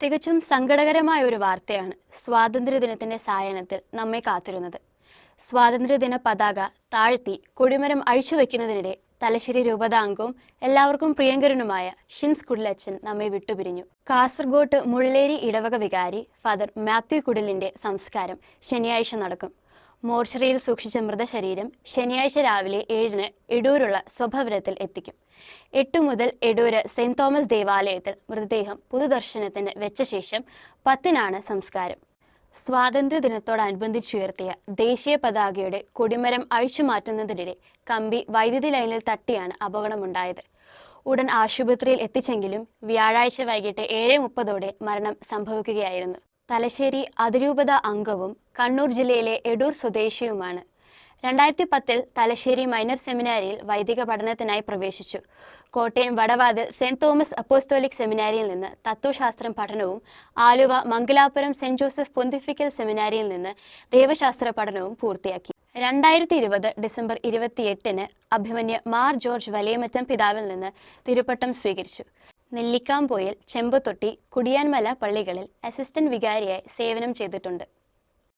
തികച്ചും സങ്കടകരമായ ഒരു വാർത്തയാണ് സ്വാതന്ത്ര്യദിനത്തിന്റെ സായാഹ്നത്തിൽ നമ്മെ കാത്തിരുന്നത്. സ്വാതന്ത്ര്യദിന പതാക താഴ്ത്തി കൊടിമരം അഴിച്ചുവെക്കുന്നതിനിടെ തലശ്ശേരി രൂപതാംഗവും എല്ലാവർക്കും പ്രിയങ്കരനുമായ ഷിൻസ് കുടിലച്ചൻ നമ്മെ വിട്ടുപിരിഞ്ഞു. കാസർഗോട്ട് മുള്ളേരി ഇടവക വികാരി ഫാദർ മാത്യു കുടിലിന്റെ സംസ്കാരം ശനിയാഴ്ച നടക്കും. മോർച്ചറിയിൽ സൂക്ഷിച്ച മൃതശരീരം ശനിയാഴ്ച രാവിലെ 7-ന് എടൂരുള്ള സ്വഭവനത്തിൽ എത്തിക്കും. 8 മുതൽ എടൂര് സെന്റ് തോമസ് ദേവാലയത്തിൽ മൃതദേഹം പൊതുദർശനത്തിന് വെച്ച ശേഷം 10-നാണ് സംസ്കാരം. സ്വാതന്ത്ര്യദിനത്തോടനുബന്ധിച്ചുയർത്തിയ ദേശീയ പതാകയുടെ കൊടിമരം അഴിച്ചുമാറ്റുന്നതിനിടെ കമ്പി വൈദ്യുതി ലൈനിൽ തട്ടിയാണ് അപകടമുണ്ടായത്. ഉടൻ ആശുപത്രിയിൽ എത്തിച്ചെങ്കിലും വ്യാഴാഴ്ച വൈകിട്ട് 7:30 മരണം സംഭവിക്കുകയായിരുന്നു. തലശ്ശേരി അതിരൂപത അംഗവും കണ്ണൂർ ജില്ലയിലെ എടൂർ സ്വദേശിയുമാണ്. 2010-ൽ തലശ്ശേരി മൈനർ സെമിനാരിയിൽ വൈദിക പഠനത്തിനായി പ്രവേശിച്ചു. കോട്ടയം വടവാതിൽ സെന്റ് തോമസ് അപ്പോസ്തോലിക് സെമിനാരിയിൽ നിന്ന് തത്വശാസ്ത്രം പഠനവും Aluva Mangalapuram saint Joseph pontifical സെമിനാരിയിൽ നിന്ന് ദൈവശാസ്ത്ര പഠനവും പൂർത്തിയാക്കി. 2020 ഡിസംബർ 28-ന് അഭിമന്യ മാർ ജോർജ് വലിയമറ്റം പിതാവിൽ നിന്ന് തിരുപ്പട്ടം സ്വീകരിച്ചു. നെല്ലിക്കാംപോയിൽ, ചെമ്പത്തൊട്ടി, കുടിയാൻമല പള്ളികളിൽ അസിസ്റ്റന്റ് വികാരിയായി സേവനം ചെയ്തിട്ടുണ്ട്.